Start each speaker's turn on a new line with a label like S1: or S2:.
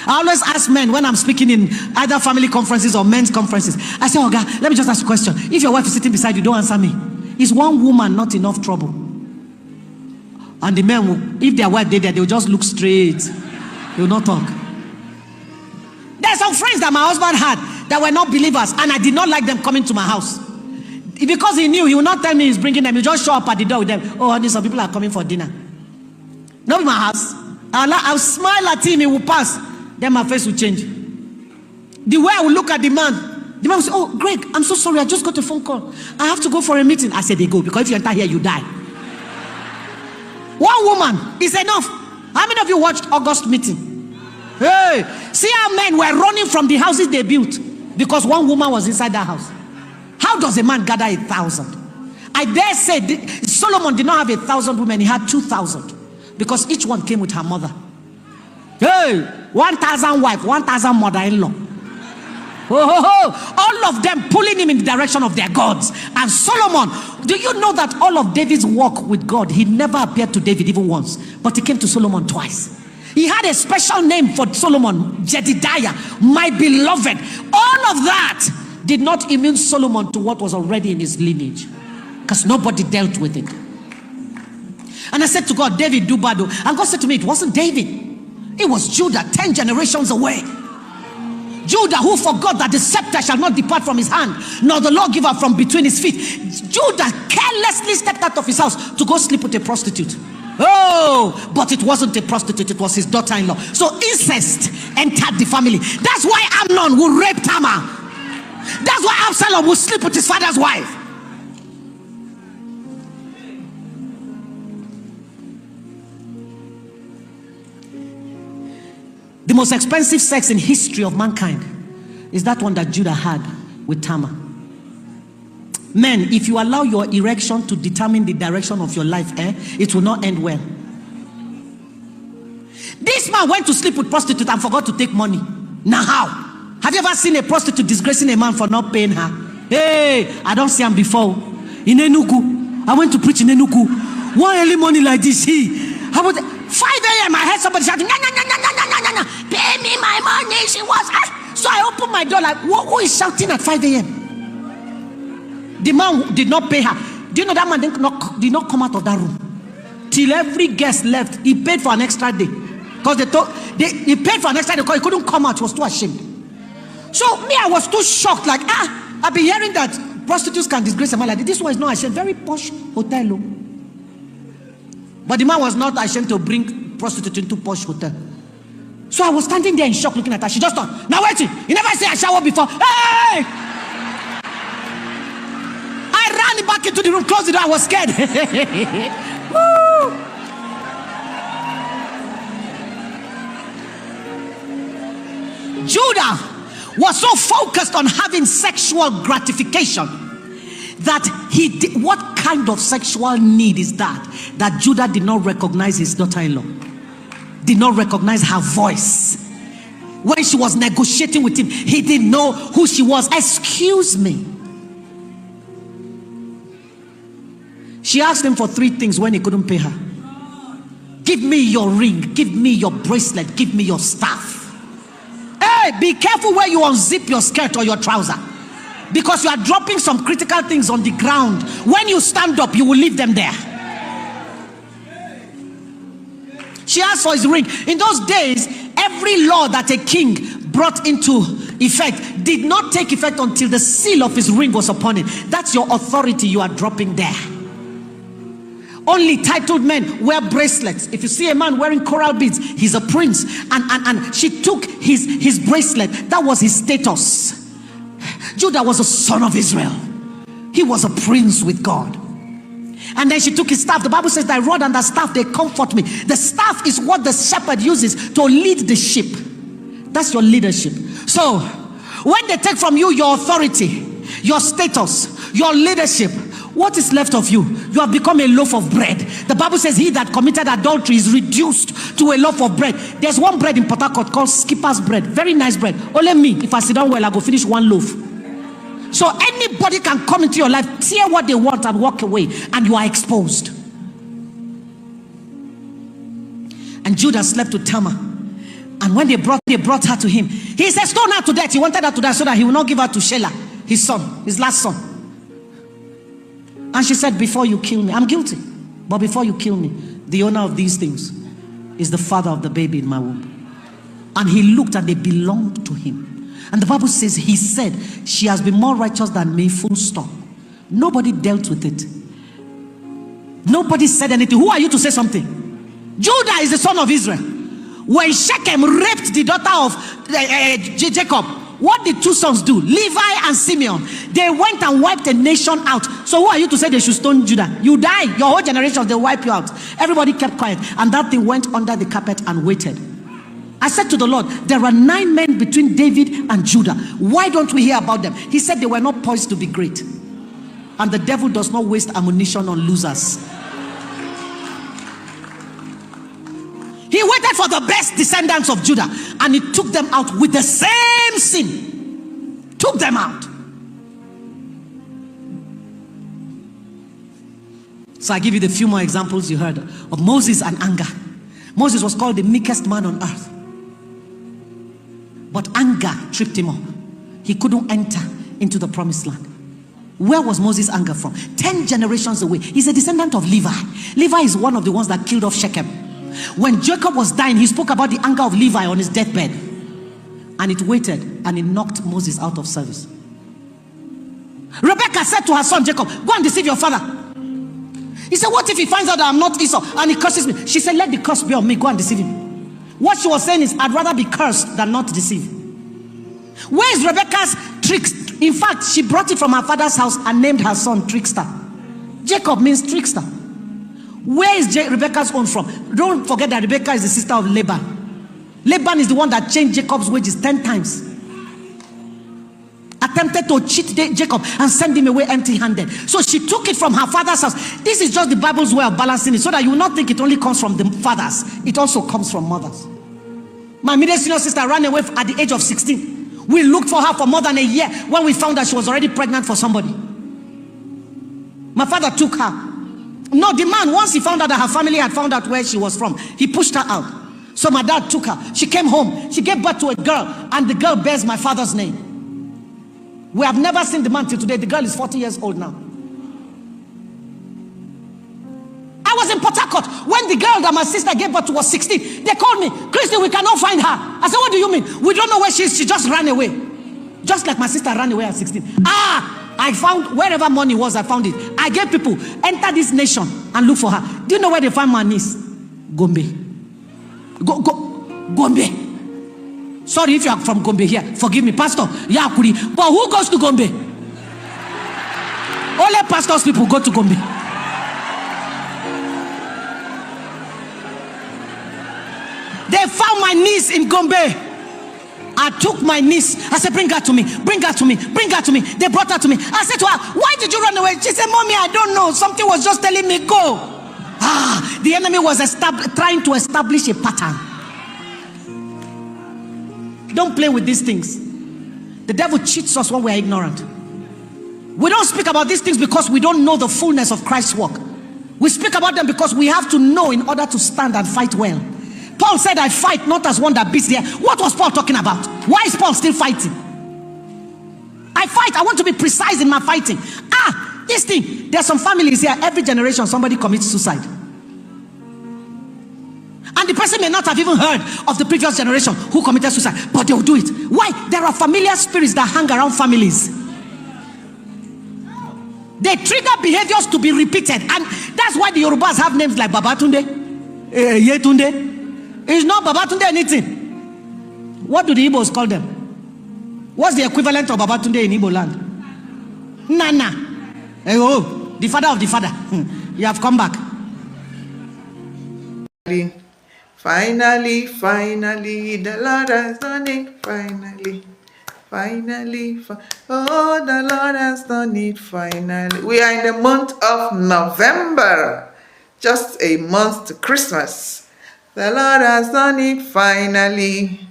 S1: I always ask men when I'm speaking in either family conferences or men's conferences. I say, oh God, let me just ask you a question. If your wife is sitting beside you, don't answer me. Is one woman not enough trouble? And the men will, if their wife did that, they will just look straight. They will not talk. There's some friends that my husband had that were not believers, and I did not like them coming to my house. Because he knew he would not tell me he's bringing them. He just show up at the door with them. Oh, honey, some people are coming for dinner. Not in my house. I'll smile at him, he will pass. Then my face will change. The way I will look at the man will say, oh, Greg, I'm so sorry, I just got a phone call. I have to go for a meeting. I said, they go, because if you enter here, you die. One woman is enough. How many of you watched August meeting? Hey, see how men were running from the houses they built because one woman was inside that house. How does a man gather 1,000? I dare say Solomon did not have 1,000 women, he had 2,000 because each one came with her mother. Hey, 1,000 wife, 1,000 mother-in-law. All of them pulling him in the direction of their gods. And Solomon, do you know that all of David's walk with God, he never appeared to David even once, but he came to Solomon twice. He had a special name for Solomon, Jedidiah, my beloved. All of that did not immune Solomon to what was already in his lineage, because nobody dealt with it. And I said to God, David, do bad. And God said to me, it wasn't David, it was Judah, 10 generations away. Judah, who forgot that the scepter shall not depart from his hand, nor the lawgiver from between his feet. Judah carelessly stepped out of his house to go sleep with a prostitute. Oh, but it wasn't a prostitute, it was his daughter-in-law. So incest entered the family. That's why Amnon will rape Tamar. That's why Absalom will sleep with his father's wife. The most expensive sex in history of mankind is that one that Judah had with Tamar. Men, if you allow your erection to determine the direction of your life, it will not end well. This man went to sleep with prostitute and forgot to take money. Now how? Have you ever seen a prostitute disgracing a man for not paying her? Hey, I don't see him before. In Enugu, I went to preach in Enugu. One early morning like this, how about 5 a.m. I heard somebody shouting, no, pay me my money. She was, so I opened my door like, who is shouting at 5 a.m.? The man did not pay her. Do you know that man did not come out of that room till every guest left? He paid for an extra day because he paid for an extra day because he couldn't come out. He was too ashamed. So me, I was too shocked. Like, I've been hearing that prostitutes can disgrace a man like this. This one is not ashamed. Very posh hotel. But the man was not ashamed to bring prostitute into posh hotel. So I was standing there in shock looking at her. She just thought, now wait, you never say I showered before. Hey! I ran back into the room, closed the door. I was scared. Judah was so focused on having sexual gratification that he did. What kind of sexual need is that Judah did not recognize his daughter-in-law, did not recognize her voice? When she was negotiating with him, he didn't know who she was. Excuse me. She asked him for 3 things when he couldn't pay her. Give me your ring, give me your bracelet, give me your staff. Hey, be careful where you unzip your skirt or your trouser, because you are dropping some critical things on the ground. When you stand up, you will leave them there. She asked for his ring. In those days, every law that a king brought into effect did not take effect until the seal of his ring was upon it. That's your authority you are dropping there. Only titled men wear bracelets. If you see a man wearing coral beads, he's a prince. And she took his bracelet. That was his status. Judah was a son of Israel. He was a prince with God. And then she took his staff. The Bible says, thy rod and thy staff, they comfort me. The staff is what the shepherd uses to lead the sheep. That's your leadership. So when they take from you your authority, your status, your leadership, what is left of you? You have become a loaf of bread. The Bible says he that committed adultery is reduced to a loaf of bread. There's one bread in Port Harcourt called Skipper's bread. Very nice bread. Only me, if I sit down well, I go finish one loaf. So anybody can come into your life, tear what they want and walk away, and you are exposed. And Judah slept with Tamar. And when they brought her to him, he said, stone her to death. He wanted her to die so that he will not give her to Shelah, his son, his last son. And she said, before you kill me, I'm guilty, but before you kill me, the owner of these things is the father of the baby in my womb. And he looked and they belonged to him. And the Bible says, he said, she has been more righteous than me, full stop. Nobody dealt with it. Nobody said anything. Who are you to say something? Judah is the son of Israel. When Shechem raped the daughter of Jacob, what did two sons do? Levi and Simeon. They went and wiped a nation out. So who are you to say they should stone Judah? You die. Your whole generation, they wipe you out. Everybody kept quiet. And that thing went under the carpet and waited. I said to the Lord, there are 9 men between David and Judah. Why don't we hear about them? He said they were not poised to be great. And the devil does not waste ammunition on losers. He waited for the best descendants of Judah and he took them out with the same sin. Took them out. So I give you the few more examples you heard of Moses and anger. Moses was called the meekest man on earth. But anger tripped him up. He couldn't enter into the promised land. Where was Moses' anger from? 10 generations away. He's a descendant of Levi. Levi is one of the ones that killed off Shechem. When Jacob was dying, he spoke about the anger of Levi on his deathbed. And it waited and it knocked Moses out of service. Rebecca said to her son Jacob, go and deceive your father. He said, what if he finds out that I'm not Esau and he curses me? She said, let the curse be on me, go and deceive him. What she was saying is, I'd rather be cursed than not deceive. Where is Rebecca's tricks? In fact, she brought it from her father's house and named her son Trickster. Jacob means trickster. Where is Rebecca's own from? Don't forget that Rebecca is the sister of Laban. Laban is the one that changed Jacob's wages 10 times. Attempted to cheat Jacob and send him away empty-handed. So she took it from her father's house. This is just the Bible's way of balancing it, so that you will not think it only comes from the fathers. It also comes from mothers. My middle senior sister ran away at the age of 16. We looked for her for more than a year when we found that she was already pregnant for somebody. My father took her. No, the man, once he found out that her family had found out where she was from, he pushed her out. So my dad took her. She came home. She gave birth to a girl, and the girl bears my father's name. We have never seen the man till today. The girl is 40 years old now. I was in Port Harcourt when the girl that my sister gave birth to was 16. They called me, Christy, we cannot find her. I said, what do you mean? We don't know where she is. She just ran away. Just like my sister ran away at 16. I found wherever money was, I found it. I gave people, enter this nation and look for her. Do you know where they find my niece? Gombe. Gombe. Sorry if you are from Gombe here. Forgive me, Pastor. Yakuri. But who goes to Gombe? Only pastors people go to Gombe. They found my niece in Gombe. I took my niece. I said, bring her to me. Bring her to me. Bring her to me. They brought her to me. I said to her, why did you run away? She said, Mommy, I don't know. Something was just telling me, go. The enemy was trying to establish a pattern. Don't play with these things. The devil cheats us when we are ignorant. We don't speak about these things because we don't know the fullness of Christ's work. We speak about them because we have to know in order to stand and fight well. Paul said, I fight not as one that beats the air. What was Paul talking about? Why is Paul still fighting? I fight. I want to be precise in my fighting. This thing. There are some families here. Every generation somebody commits suicide. And the person may not have even heard of the previous generation who committed suicide, but they'll do it. Why? There are familiar spirits that hang around families. They trigger behaviors to be repeated. And that's why the Yorubas have names like Babatunde, Yetunde. It's not Babatunde anything. What do the Igbos call them? What's the equivalent of Babatunde in Igbo land? Nana. Oh, the father of the father. You have come back.
S2: Finally, the Lord has done it. Finally, oh, the Lord has done it. Finally. We are in the month of November. Just a month to Christmas. The Lord has done it. Finally.